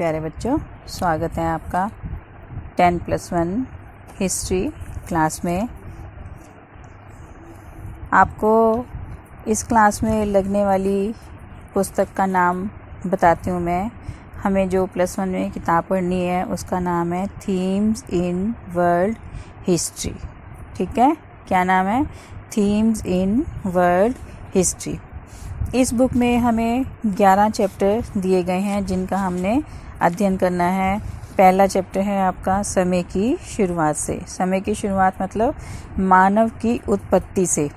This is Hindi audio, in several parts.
प्यारे बच्चों, स्वागत है आपका 10+1 हिस्ट्री क्लास में। आपको इस क्लास में लगने वाली पुस्तक का नाम बताती हूँ मैं। हमें जो +1 में किताब पढ़नी है उसका नाम है थीम्स इन वर्ल्ड हिस्ट्री। ठीक है, क्या नाम है? Themes in world history. इस बुक में हमें 11 चैप्टर दिए गए हैं जिनका हमने अध्ययन करना है। पहला चैप्टर है आपका समय की शुरुआत से। समय की शुरुआत मतलब मानव की उत्पत्ति से।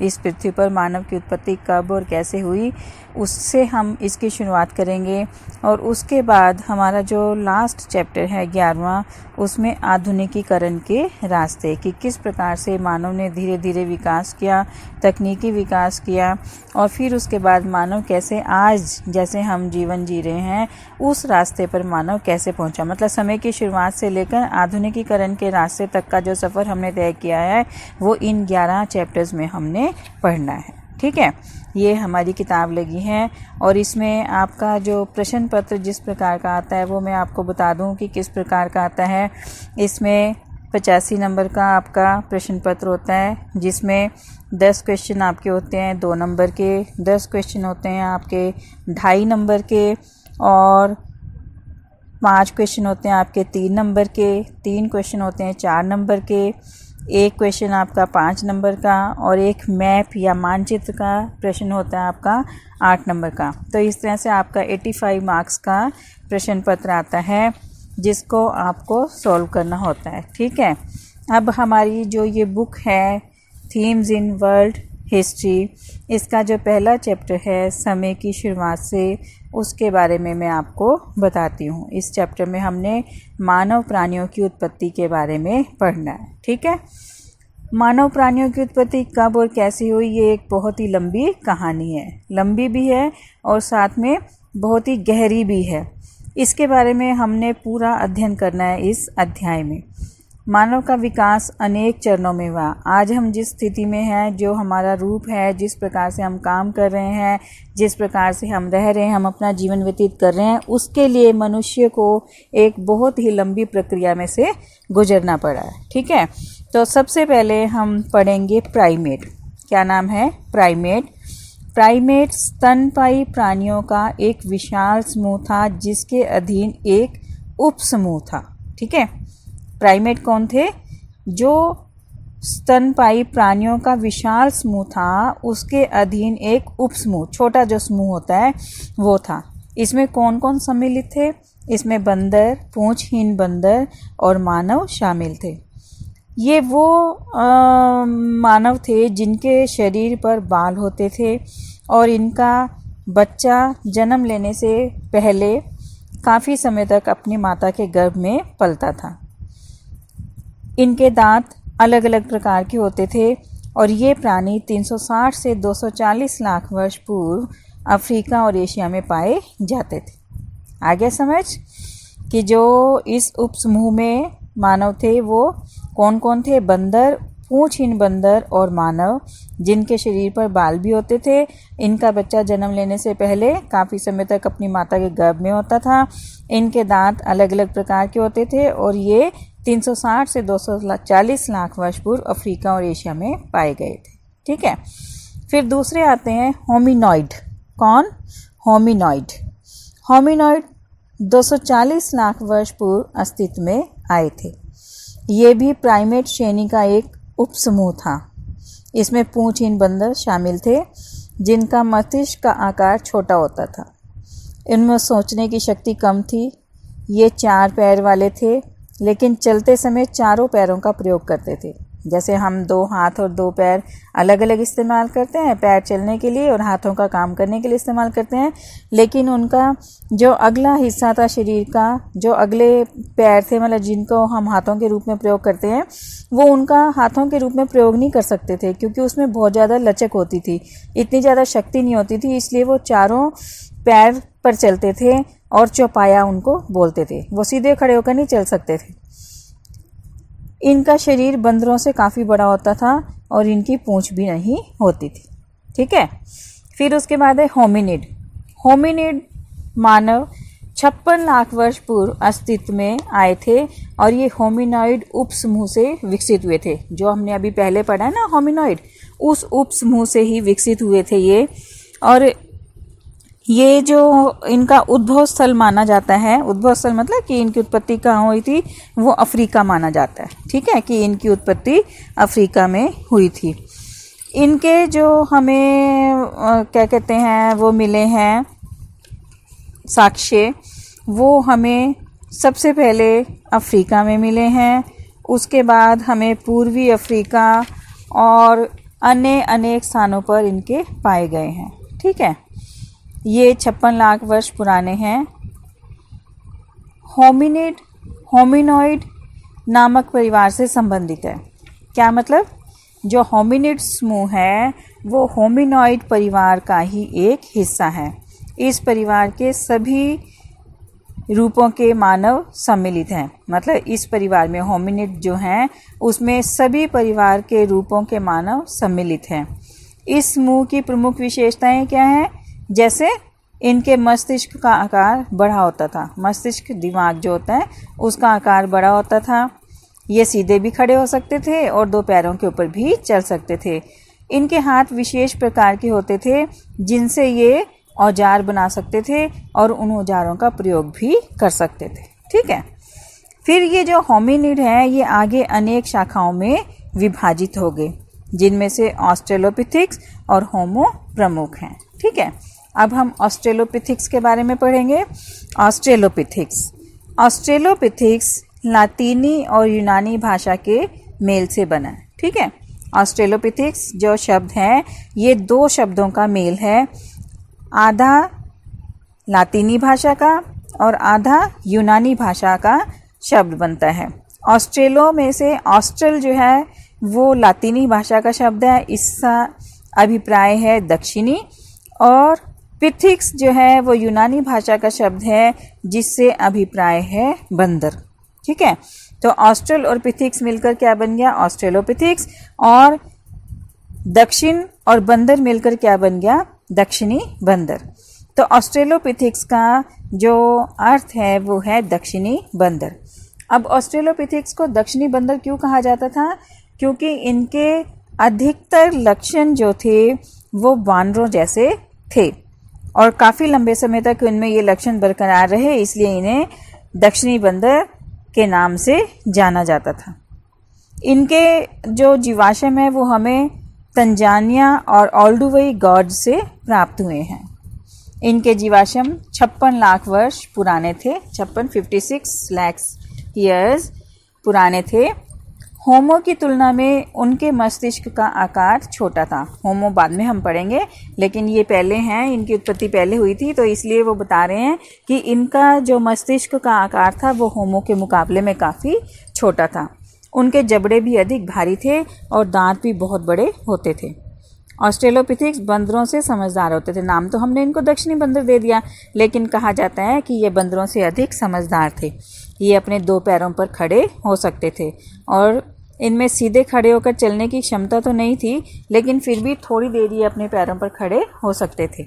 इस पृथ्वी पर मानव की उत्पत्ति कब और कैसे हुई, उससे हम इसकी शुरुआत करेंगे। और उसके बाद हमारा जो लास्ट चैप्टर है 11वां, उसमें आधुनिकीकरण के रास्ते कि किस प्रकार से मानव ने धीरे धीरे विकास किया, तकनीकी विकास किया, और फिर उसके बाद मानव कैसे आज जैसे हम जीवन जी रहे हैं उस रास्ते पर मानव कैसे पहुंचा। मतलब समय की शुरुआत से लेकर आधुनिकीकरण के रास्ते तक का जो सफ़र हमने तय किया है वो इन 11 चैप्टर्स में हमने पढ़ना है। ठीक है, ये हमारी किताब लगी है और इसमें आपका जो प्रश्न पत्र जिस प्रकार का आता है वो मैं आपको बता दूं कि किस प्रकार का आता है। इसमें 85 नंबर का आपका प्रश्न पत्र होता है जिसमें 10 क्वेश्चन आपके होते हैं 2 नंबर के, 10 क्वेश्चन होते हैं आपके 2.5 नंबर के, और 5 क्वेश्चन होते हैं आपके 3 नंबर के, 3 क्वेश्चन होते हैं 4 नंबर के, एक क्वेश्चन आपका 5 नंबर का, और एक मैप या मानचित्र का प्रश्न होता है आपका 8 नंबर का। तो इस तरह से आपका 85 मार्क्स का प्रश्न पत्र आता है जिसको आपको सॉल्व करना होता है। ठीक है, अब हमारी जो ये बुक है थीम्स इन वर्ल्ड हिस्ट्री, इसका जो पहला चैप्टर है समय की शुरुआत से, उसके बारे में मैं आपको बताती हूँ। इस चैप्टर में हमने मानव प्राणियों की उत्पत्ति के बारे में पढ़ना है। ठीक है, मानव प्राणियों की उत्पत्ति कब और कैसे हुई ये एक बहुत ही लंबी कहानी है। लंबी भी है और साथ में बहुत ही गहरी भी है। इसके बारे में हमने पूरा अध्ययन करना है इस अध्याय में। मानव का विकास अनेक चरणों में हुआ। आज हम जिस स्थिति में हैं, जो हमारा रूप है, जिस प्रकार से हम काम कर रहे हैं, जिस प्रकार से हम रह रहे हैं, हम अपना जीवन व्यतीत कर रहे हैं, उसके लिए मनुष्य को एक बहुत ही लंबी प्रक्रिया में से गुजरना पड़ा है। ठीक है, तो सबसे पहले हम पढ़ेंगे प्राइमेट। क्या नाम है? प्राइमेट। प्राइमेट स्तनपायी प्राणियों का एक विशाल समूह था जिसके अधीन एक उप समूह था। ठीक है, प्राइमेट कौन थे? जो स्तनपायी प्राणियों का विशाल समूह था उसके अधीन एक उपसमूह, छोटा जो समूह होता है वो था। इसमें कौन कौन सम्मिलित थे? इसमें बंदर, पूंछहीन बंदर और मानव शामिल थे। ये वो मानव थे जिनके शरीर पर बाल होते थे और इनका बच्चा जन्म लेने से पहले काफ़ी समय तक अपनी माता के गर्भ में पलता था। इनके दांत अलग अलग प्रकार के होते थे और ये प्राणी 360 से 240 लाख वर्ष पूर्व अफ्रीका और एशिया में पाए जाते थे। आगे समझ कि जो इस उपसमूह में मानव थे वो कौन कौन थे? बंदर, पूंछहीन बंदर और मानव, जिनके शरीर पर बाल भी होते थे। इनका बच्चा जन्म लेने से पहले काफ़ी समय तक अपनी माता के गर्भ में होता था। इनके दांत अलग अलग प्रकार के होते थे और ये 360 से 240 लाख वर्ष पूर्व अफ्रीका और एशिया में पाए गए थे। ठीक है, फिर दूसरे आते हैं होमिनॉइड। कौन? होमिनॉइड। होमिनॉइड 240 लाख वर्ष पूर्व अस्तित्व में आए थे। ये भी प्राइमेट श्रेणी का एक उपसमूह था। इसमें पूंछहीन बंदर शामिल थे जिनका मस्तिष्क का आकार छोटा होता था। इनमें सोचने की शक्ति कम थी। ये 4 पैर वाले थे लेकिन चलते समय चारों पैरों का प्रयोग करते थे। जैसे हम 2 हाथ और 2 पैर अलग अलग इस्तेमाल करते हैं, पैर चलने के लिए और हाथों का काम करने के लिए इस्तेमाल करते हैं, लेकिन उनका जो अगला हिस्सा था शरीर का, जो अगले पैर थे, मतलब जिनको हम हाथों के रूप में प्रयोग करते हैं, वो उनका हाथों के रूप में प्रयोग नहीं कर सकते थे क्योंकि उसमें बहुत ज़्यादा लचक होती थी, इतनी ज़्यादा शक्ति नहीं होती थी। इसलिए वो चारों पैर पर चलते थे और चौपाया उनको बोलते थे। वो सीधे खड़े होकर नहीं चल सकते थे। इनका शरीर बंदरों से काफ़ी बड़ा होता था और इनकी पूंछ भी नहीं होती थी। ठीक है, फिर उसके बाद है होमिनिड। होमिनिड मानव 56 लाख वर्ष पूर्व अस्तित्व में आए थे और ये होमिनॉइड उपसमूह से विकसित हुए थे। जो हमने अभी पहले पढ़ा है ना होमिनॉइड, उस उपसमूह से ही विकसित हुए थे ये। और ये जो इनका उद्भव स्थल माना जाता है, उद्भव स्थल मतलब कि इनकी उत्पत्ति कहाँ हुई थी, वो अफ्रीका माना जाता है। ठीक है, कि इनकी उत्पत्ति अफ्रीका में हुई थी। इनके जो हमें क्या कहते हैं वो मिले हैं साक्ष्य, वो हमें सबसे पहले अफ्रीका में मिले हैं। उसके बाद हमें पूर्वी अफ्रीका और अन्य अनेक स्थानों पर इनके पाए गए हैं। ठीक है, ये 56 लाख वर्ष पुराने हैं। होमिनॉइड नामक परिवार से संबंधित है। क्या मतलब? जो होमिनिड समूह है वो होमिनॉइड परिवार का ही एक हिस्सा है। इस परिवार के सभी रूपों के मानव सम्मिलित हैं। मतलब इस परिवार में होमिनिड जो हैं उसमें सभी परिवार के रूपों के मानव सम्मिलित हैं। इस समूह की प्रमुख विशेषताएं क्या हैं? जैसे इनके मस्तिष्क का आकार बड़ा होता था। मस्तिष्क दिमाग जो होता है उसका आकार बड़ा होता था। ये सीधे भी खड़े हो सकते थे और 2 पैरों के ऊपर भी चल सकते थे। इनके हाथ विशेष प्रकार के होते थे जिनसे ये औजार बना सकते थे और उन औजारों का प्रयोग भी कर सकते थे। ठीक है, फिर ये जो होमिनिड है ये आगे अनेक शाखाओं में विभाजित हो गए, जिनमें से ऑस्ट्रेलोपिथिक्स और होमो प्रमुख हैं। ठीक है, अब हम ऑस्ट्रेलोपिथिक्स के बारे में पढ़ेंगे। ऑस्ट्रेलोपिथिक्स लातीनी और यूनानी भाषा के मेल से बना है। ठीक है, ऑस्ट्रेलोपिथिक्स जो शब्द है ये 2 शब्दों का मेल है, आधा लातीनी भाषा का और आधा यूनानी भाषा का शब्द बनता है। ऑस्ट्रेलो में से ऑस्ट्रल जो है वो लातीनी भाषा का शब्द है, इसका अभिप्राय है दक्षिणी, और पिथिक्स जो है वो यूनानी भाषा का शब्द है जिससे अभिप्राय है बंदर। ठीक है, तो ऑस्ट्रल और पिथिक्स मिलकर क्या बन गया? ऑस्ट्रेलोपिथिक्स। और दक्षिण और बंदर मिलकर क्या बन गया? दक्षिणी बंदर। तो ऑस्ट्रेलोपिथिक्स का जो अर्थ है वो है दक्षिणी बंदर। अब ऑस्ट्रेलोपिथिक्स को दक्षिणी बंदर क्यों कहा जाता था? क्योंकि इनके अधिकतर लक्षण जो थे वो वानरों जैसे थे और काफ़ी लंबे समय तक इनमें ये लक्षण बरकरार रहे, इसलिए इन्हें दक्षिणी बंदर के नाम से जाना जाता था। इनके जो जीवाश्म है वो हमें तंजानिया और ओल्डुवई गॉर्ज से प्राप्त हुए हैं। इनके जीवाश्म 56 लाख वर्ष पुराने थे। 56 लाख ईयर्स पुराने थे। होमो की तुलना में उनके मस्तिष्क का आकार छोटा था। होमो बाद में हम पढ़ेंगे, लेकिन ये पहले हैं, इनकी उत्पत्ति पहले हुई थी, तो इसलिए वो बता रहे हैं कि इनका जो मस्तिष्क का आकार था वो होमो के मुकाबले में काफ़ी छोटा था। उनके जबड़े भी अधिक भारी थे और दांत भी बहुत बड़े होते थे। ऑस्ट्रेलोपिथिक्स बंदरों से समझदार होते थे। नाम तो हमने इनको दक्षिणी बंदर दे दिया, लेकिन कहा जाता है कि ये बंदरों से अधिक समझदार थे। ये अपने 2 पैरों पर खड़े हो सकते थे और इनमें सीधे खड़े होकर चलने की क्षमता तो नहीं थी, लेकिन फिर भी थोड़ी देर ये अपने पैरों पर खड़े हो सकते थे।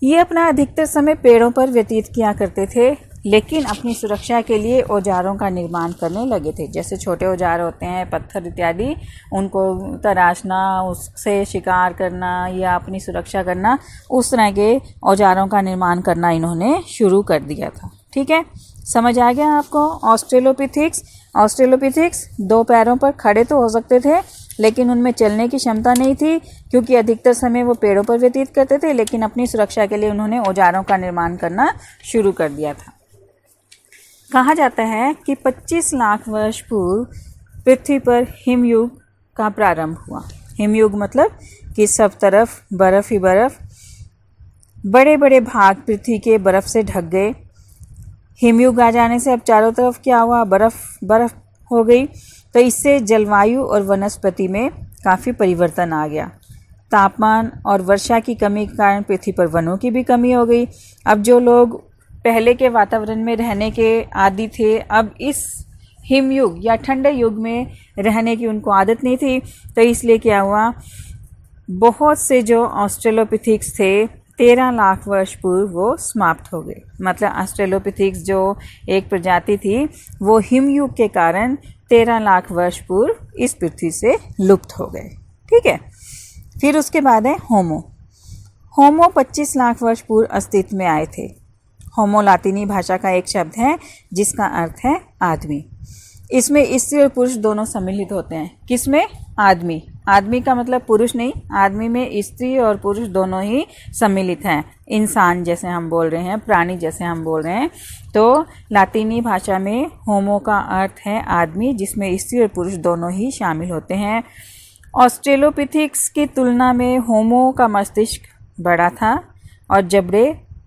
ये अपना अधिकतर समय पेड़ों पर व्यतीत किया करते थे, लेकिन अपनी सुरक्षा के लिए औजारों का निर्माण करने लगे थे। जैसे छोटे औजार होते हैं, पत्थर इत्यादि, उनको तराशना, उससे शिकार करना या अपनी सुरक्षा करना, उस तरह के औजारों का निर्माण करना इन्होंने शुरू कर दिया था। ठीक है, समझ आ गया आपको? ऑस्ट्रेलोपिथिक्स 2 पैरों पर खड़े तो हो सकते थे, लेकिन उनमें चलने की क्षमता नहीं थी, क्योंकि अधिकतर समय वो पेड़ों पर व्यतीत करते थे, लेकिन अपनी सुरक्षा के लिए उन्होंने औजारों का निर्माण करना शुरू कर दिया था। कहा जाता है कि 25 लाख वर्ष पूर्व पृथ्वी पर हिमयुग का प्रारंभ हुआ। हिमयुग मतलब कि सब तरफ बर्फ़ ही बर्फ़, बड़े बड़े भाग पृथ्वी के बर्फ़ से ढक गए। हिमयुग आ जाने से अब चारों तरफ क्या हुआ? बर्फ़ हो गई। तो इससे जलवायु और वनस्पति में काफ़ी परिवर्तन आ गया। तापमान और वर्षा की कमी के कारण पृथ्वी पर वनों की भी कमी हो गई। अब जो लोग पहले के वातावरण में रहने के आदी थे, अब इस हिमयुग या ठंडे युग में रहने की उनको आदत नहीं थी। तो इसलिए क्या हुआ? बहुत से जो ऑस्ट्रेलोपिथिक्स थे 13 लाख वर्ष पूर्व वो समाप्त हो गए। मतलब ऑस्ट्रेलोपिथेक्स जो एक प्रजाति थी वो हिमयुग के कारण 13 लाख वर्ष पूर्व इस पृथ्वी से लुप्त हो गए। ठीक है, फिर उसके बाद है होमो। होमो 25 लाख वर्ष पूर्व अस्तित्व में आए थे। होमो लातिनी भाषा का एक शब्द है जिसका अर्थ है आदमी। इसमें स्त्री और पुरुष दोनों सम्मिलित होते हैं। किसमें? आदमी। आदमी का मतलब पुरुष नहीं, आदमी में स्त्री और पुरुष दोनों ही सम्मिलित हैं। इंसान जैसे हम बोल रहे हैं, प्राणी जैसे हम बोल रहे हैं, तो लातिनी भाषा में होमो का अर्थ है आदमी, जिसमें स्त्री और पुरुष दोनों ही शामिल होते हैं। ऑस्ट्रेलोपिथेक्स की तुलना में होमो का मस्तिष्क बड़ा था और जबड़े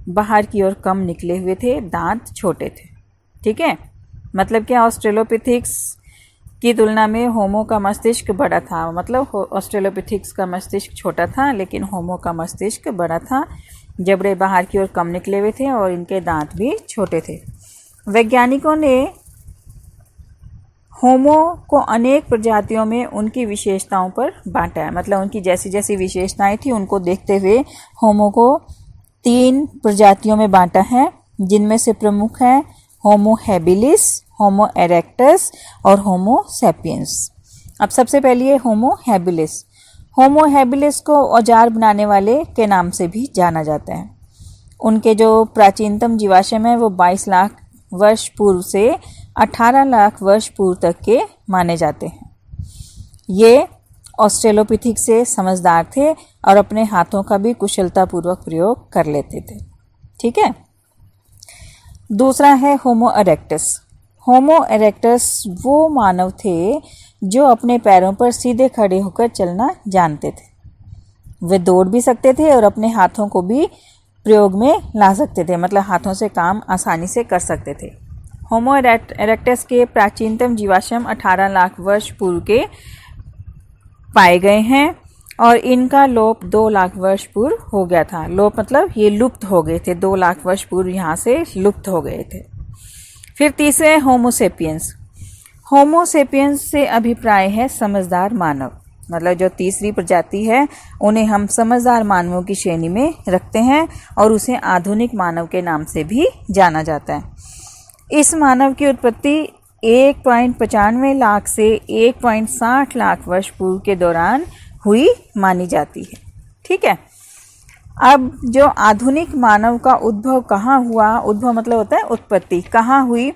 बाहर की ओर कम निकले हुए थे, दांत छोटे थे। ठीक है, मतलब क्या? ऑस्ट्रेलोपिथेक्स की तुलना में होमो का मस्तिष्क बड़ा था, मतलब ऑस्ट्रेलोपिथेक्स का मस्तिष्क छोटा था लेकिन होमो का मस्तिष्क बड़ा था, जबड़े बाहर की ओर कम निकले हुए थे और इनके दांत भी छोटे थे। वैज्ञानिकों ने होमो को अनेक प्रजातियों में उनकी विशेषताओं पर बांटा है। मतलब उनकी जैसी जैसी विशेषताएं थी उनको देखते हुए होमो को 3 प्रजातियों में बांटा है, जिनमें से प्रमुख है होमो हैबिलिस, होमो इरेक्टस और होमो सैपियंस। अब सबसे पहले होमो हैबिलिस। होमो हैबिलिस को औजार बनाने वाले के नाम से भी जाना जाता है। उनके जो प्राचीनतम जीवाश्म है वो 22 लाख वर्ष पूर्व से 18 लाख वर्ष पूर्व तक के माने जाते हैं। ये ऑस्ट्रेलोपिथेक्स से समझदार थे और अपने हाथों का भी कुशलतापूर्वक प्रयोग कर लेते थे। ठीक है, दूसरा है होमो इरेक्टस। होमो इरेक्टस वो मानव थे जो अपने पैरों पर सीधे खड़े होकर चलना जानते थे। वे दौड़ भी सकते थे और अपने हाथों को भी प्रयोग में ला सकते थे, मतलब हाथों से काम आसानी से कर सकते थे। होमो इरेक्टस के प्राचीनतम जीवाश्म 18 लाख वर्ष पूर्व के पाए गए हैं और इनका लोप 2 लाख वर्ष पूर्व हो गया था। लोप मतलब ये लुप्त हो गए थे, 2 लाख वर्ष पूर्व यहाँ से लुप्त हो गए थे। फिर तीसरे होमो सेपियंस। होमो सेपियंस से अभिप्राय है समझदार मानव। मतलब जो तीसरी प्रजाति है उन्हें हम समझदार मानवों की श्रेणी में रखते हैं और उसे आधुनिक मानव के नाम से भी जाना जाता है। इस मानव की उत्पत्ति 1.95 लाख से 1.60 लाख वर्ष पूर्व के दौरान हुई मानी जाती है। ठीक है, अब जो आधुनिक मानव का उद्भव कहाँ हुआ, उद्भव मतलब होता है उत्पत्ति, कहाँ हुई,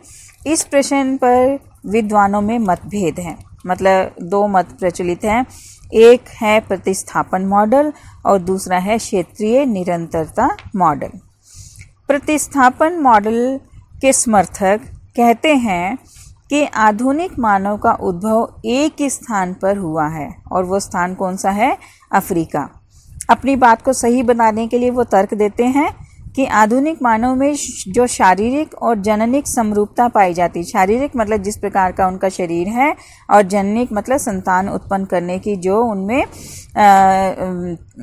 इस प्रश्न पर विद्वानों में मतभेद हैं। मतलब 2 मत प्रचलित हैं। एक है प्रतिस्थापन मॉडल और दूसरा है क्षेत्रीय निरंतरता मॉडल। प्रतिस्थापन मॉडल के समर्थक कहते हैं कि आधुनिक मानव का उद्भव एक ही स्थान पर हुआ है और वो स्थान कौन सा है? अफ्रीका। अपनी बात को सही बनाने के लिए वो तर्क देते हैं कि आधुनिक मानव में जो शारीरिक और जननिक समरूपता पाई जाती है, शारीरिक मतलब जिस प्रकार का उनका शरीर है और जननिक मतलब संतान उत्पन्न करने की जो उनमें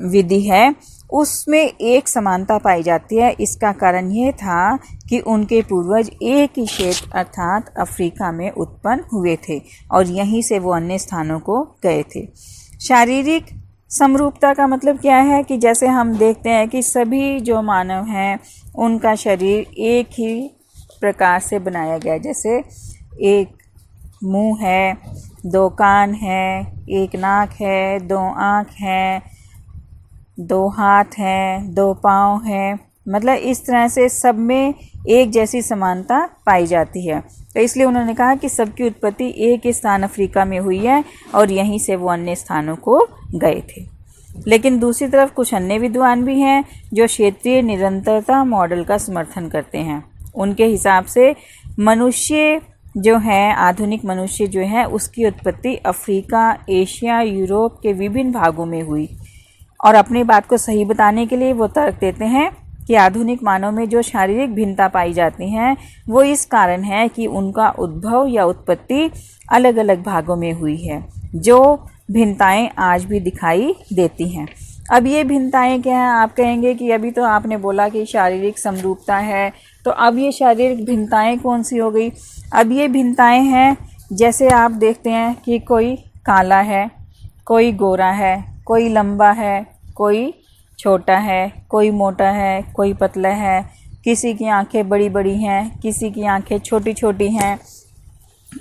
विधि है, उसमें एक समानता पाई जाती है। इसका कारण ये था कि उनके पूर्वज एक ही क्षेत्र अर्थात अफ्रीका में उत्पन्न हुए थे और यहीं से वो अन्य स्थानों को गए थे। शारीरिक समरूपता का मतलब क्या है कि जैसे हम देखते हैं कि सभी जो मानव हैं उनका शरीर एक ही प्रकार से बनाया गया है। जैसे एक मुंह है, 2 कान है, 1 नाक है, 2 आँख हैं, 2 हाथ हैं, 2 पाँव हैं, मतलब इस तरह से सब में एक जैसी समानता पाई जाती है। तो इसलिए उन्होंने कहा कि सबकी उत्पत्ति एक ही स्थान अफ्रीका में हुई है और यहीं से वो अन्य स्थानों को गए थे। लेकिन दूसरी तरफ कुछ अन्य विद्वान भी हैं जो क्षेत्रीय निरंतरता मॉडल का समर्थन करते हैं। उनके हिसाब से मनुष्य जो है, आधुनिक मनुष्य जो है, उसकी उत्पत्ति अफ्रीका, एशिया, यूरोप के विभिन्न भागों में हुई और अपनी बात को सही बताने के लिए वो तर्क देते हैं कि आधुनिक मानव में जो शारीरिक भिन्नता पाई जाती हैं वो इस कारण है कि उनका उद्भव या उत्पत्ति अलग अलग भागों में हुई है, जो भिन्नताएं आज भी दिखाई देती हैं। अब ये भिन्नताएं क्या हैं? आप कहेंगे कि अभी तो आपने बोला कि शारीरिक समरूपता है, तो अब ये शारीरिक भिन्नताएं कौन सी हो गई? अब ये भिन्नताएं हैं, जैसे आप देखते हैं कि कोई काला है, कोई गोरा है, कोई लंबा है, कोई छोटा है, कोई मोटा है, कोई पतला है, किसी की आंखें बड़ी बड़ी हैं, किसी की आंखें छोटी छोटी हैं,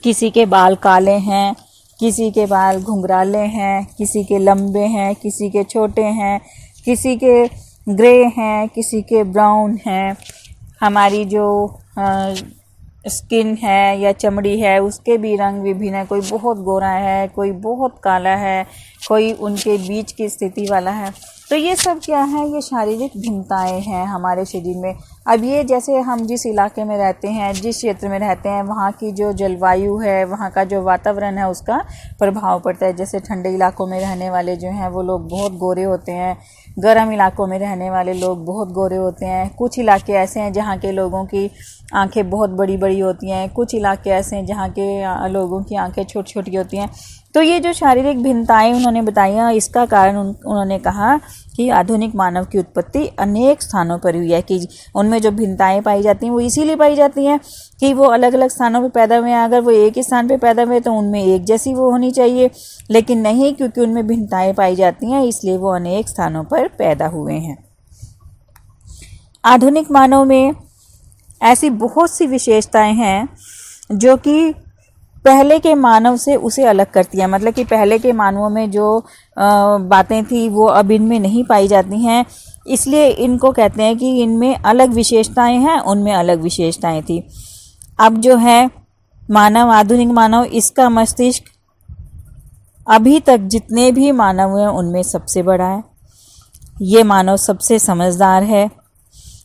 किसी के बाल काले हैं, किसी के बाल घुंघराले हैं, किसी के लंबे हैं, किसी के छोटे हैं, किसी के ग्रे हैं, किसी के ब्राउन हैं। हमारी जो स्किन है या चमड़ी है उसके भी रंग विभिन्न है, कोई बहुत गोरा है, कोई बहुत काला है, कोई उनके बीच की स्थिति वाला है। तो ये सब क्या है, ये शारीरिक भिन्नताएं हैं हमारे शरीर में। अब ये जैसे हम जिस इलाके में रहते हैं, जिस क्षेत्र में रहते हैं, वहाँ की जो जलवायु है, वहाँ का जो वातावरण है, उसका प्रभाव पड़ता है। जैसे ठंडे इलाकों में रहने वाले जो हैं वो लोग बहुत गोरे होते हैं, गर्म इलाकों में रहने वाले लोग बहुत गोरे होते हैं। कुछ इलाके ऐसे हैं जहाँ के लोगों की आंखें बहुत बड़ी बड़ी होती हैं, कुछ इलाके ऐसे हैं जहाँ के लोगों की आंखें छोटी छोटी होती हैं। तो ये जो शारीरिक भिन्नताएं उन्होंने बताई, इसका कारण उन्होंने कहा कि आधुनिक मानव की उत्पत्ति अनेक स्थानों पर हुई है, कि उनमें जो भिन्नताएं पाई जाती हैं वो इसीलिए पाई जाती हैं कि वो अलग अलग स्थानों पर पैदा हुए हैं। अगर वो एक ही स्थान पर पैदा हुए तो उनमें एक जैसी वो होनी चाहिए, लेकिन नहीं, क्योंकि उनमें भिन्नताएं पाई जाती हैं इसलिए वो अनेक स्थानों पर पैदा हुए हैं। आधुनिक मानव में ऐसी बहुत सी विशेषताएं हैं जो कि पहले के मानव से उसे अलग करती हैं। मतलब कि पहले के मानवों में जो बातें थी वो अब इनमें नहीं पाई जाती हैं, इसलिए इनको कहते हैं कि इनमें अलग विशेषताएं हैं, उनमें अलग विशेषताएं थी। अब जो है मानव, आधुनिक मानव, इसका मस्तिष्क अभी तक जितने भी मानव हैं उनमें सबसे बड़ा है। ये मानव सबसे समझदार है।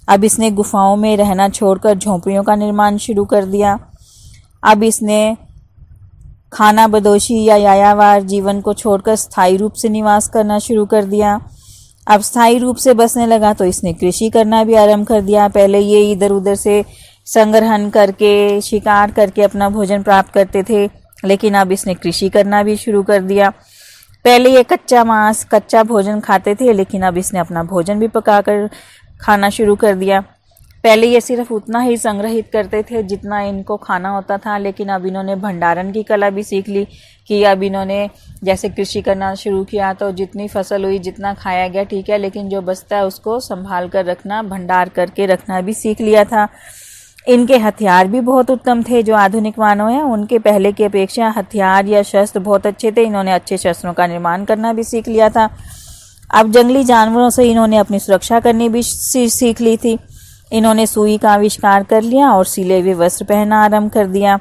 अब इसने गुफाओं में रहना छोड़कर झोंपड़ियों का निर्माण शुरू कर दिया। अब इसने खाना बदोशी या यायावार जीवन को छोड़कर स्थायी रूप से निवास करना शुरू कर दिया। अब स्थायी रूप से बसने लगा तो इसने कृषि करना भी आरंभ कर दिया। पहले ये इधर उधर से संग्रहण करके, शिकार करके अपना भोजन प्राप्त करते थे, लेकिन अब इसने कृषि करना भी शुरू कर दिया। पहले ये कच्चा मांस, कच्चा भोजन खाते थे, लेकिन अब इसने अपना भोजन भी पकाकर खाना शुरू कर दिया। पहले ये सिर्फ उतना ही संग्रहित करते थे जितना इनको खाना होता था, लेकिन अब इन्होंने भंडारण की कला भी सीख ली कि अब इन्होंने जैसे कृषि करना शुरू किया तो जितनी फसल हुई, जितना खाया गया ठीक है, लेकिन जो बचता है उसको संभाल कर रखना, भंडार करके रखना भी सीख लिया था। इनके हथियार भी बहुत उत्तम थे। जो आधुनिक मानव हैं उनके पहले की अपेक्षा हथियार या शस्त्र बहुत अच्छे थे। इन्होंने अच्छे शस्त्रों का निर्माण करना भी सीख लिया था। अब जंगली जानवरों से इन्होंने अपनी सुरक्षा करनी भी सीख ली थी। इन्होंने सुई का आविष्कार कर लिया और सिले हुए वस्त्र पहनना आरंभ कर दिया।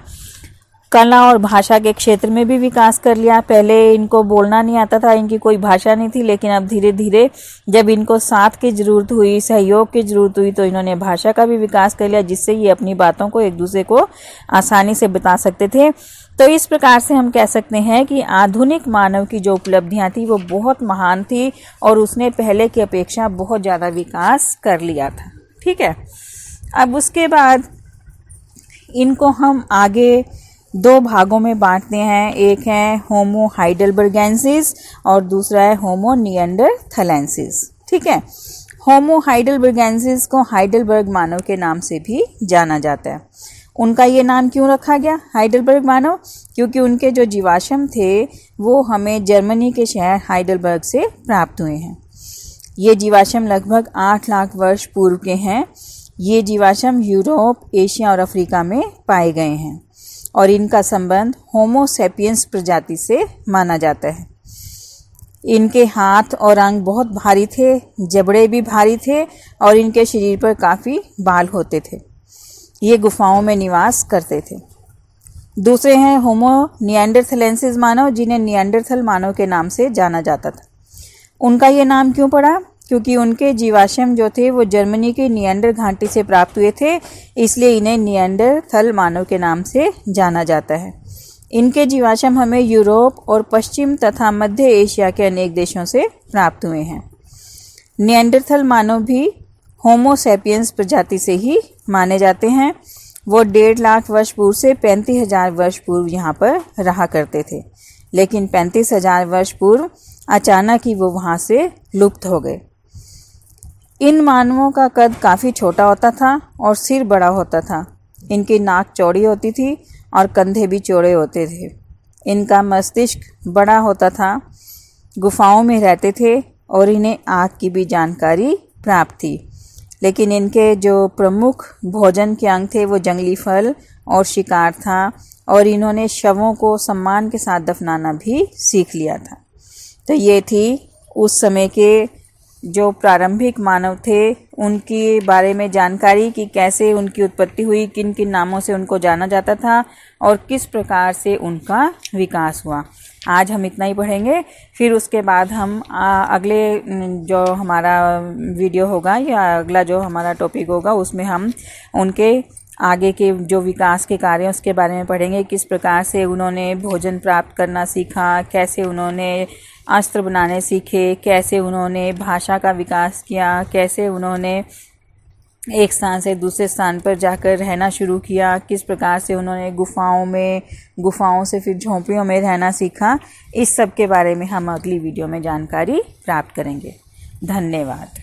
कला और भाषा के क्षेत्र में भी विकास कर लिया। पहले इनको बोलना नहीं आता था, इनकी कोई भाषा नहीं थी, लेकिन अब धीरे धीरे जब इनको साथ की ज़रूरत हुई, सहयोग की ज़रूरत हुई, तो इन्होंने भाषा का भी विकास कर लिया, जिससे ये अपनी बातों को एक दूसरे को आसानी से बता सकते थे। तो इस प्रकार से हम कह सकते हैं कि आधुनिक मानव की जो उपलब्धियां थी वो बहुत महान थी और उसने पहले की अपेक्षा बहुत ज़्यादा विकास कर लिया था। ठीक है, अब उसके बाद इनको हम आगे दो भागों में बांटते हैं। एक है होमो हाइडेलबर्गेंसिस और दूसरा है होमो निएंडरथैलेंसिस। ठीक है, होमो हाइडेलबर्गेंसिस को हाइडेलबर्ग मानव के नाम से भी जाना जाता है। उनका ये नाम क्यों रखा गया हाइडेलबर्ग मानव? क्योंकि उनके जो जीवाश्म थे वो हमें जर्मनी के शहर हाइडेलबर्ग से प्राप्त हुए हैं। ये जीवाश्म लगभग 8 लाख वर्ष पूर्व के हैं। ये जीवाश्म यूरोप, एशिया और अफ्रीका में पाए गए हैं और इनका संबंध होमो सेपियंस प्रजाति से माना जाता है। इनके हाथ और अंग बहुत भारी थे, जबड़े भी भारी थे और इनके शरीर पर काफ़ी बाल होते थे। ये गुफाओं में निवास करते थे। दूसरे हैं होमो निएंडरथैलेंसिस मानव, जिन्हें निएंडरथल मानव के नाम से जाना जाता था। उनका ये नाम क्यों पड़ा? क्योंकि उनके जीवाश्म जो थे वो जर्मनी की निएंडर घाटी से प्राप्त हुए थे, इसलिए इन्हें निएंडरथल मानव के नाम से जाना जाता है। इनके जीवाश्म हमें यूरोप और पश्चिम तथा मध्य एशिया के अनेक देशों से प्राप्त हुए हैं। निएंडरथल मानव भी होमो सेपियंस प्रजाति से ही माने जाते हैं। वो 1.5 लाख वर्ष पूर्व से 35,000 वर्ष पूर्व यहाँ पर रहा करते थे, लेकिन 35,000 वर्ष पूर्व अचानक ही वो वहाँ से लुप्त हो गए। इन मानवों का कद काफ़ी छोटा होता था और सिर बड़ा होता था। इनकी नाक चौड़ी होती थी और कंधे भी चौड़े होते थे। इनका मस्तिष्क बड़ा होता था। गुफाओं में रहते थे और इन्हें आग की भी जानकारी प्राप्त थी। लेकिन इनके जो प्रमुख भोजन के अंग थे वो जंगली फल और शिकार था, और इन्होंने शवों को सम्मान के साथ दफनाना भी सीख लिया था। तो ये थी उस समय के जो प्रारंभिक मानव थे उनके बारे में जानकारी कि कैसे उनकी उत्पत्ति हुई, किन किन नामों से उनको जाना जाता था और किस प्रकार से उनका विकास हुआ। आज हम इतना ही पढ़ेंगे, फिर उसके बाद हम अगले जो हमारा वीडियो होगा या अगला जो हमारा टॉपिक होगा उसमें हम उनके आगे के जो विकास के कार्य हैं उसके बारे में पढ़ेंगे। किस प्रकार से उन्होंने भोजन प्राप्त करना सीखा, कैसे उन्होंने अस्त्र बनाने सीखे, कैसे उन्होंने भाषा का विकास किया, कैसे उन्होंने एक स्थान से दूसरे स्थान पर जाकर रहना शुरू किया, किस प्रकार से उन्होंने गुफाओं से फिर झोंपड़ियों में रहना सीखा। इस सब के बारे में हम अगली वीडियो में जानकारी प्राप्त करेंगे। धन्यवाद।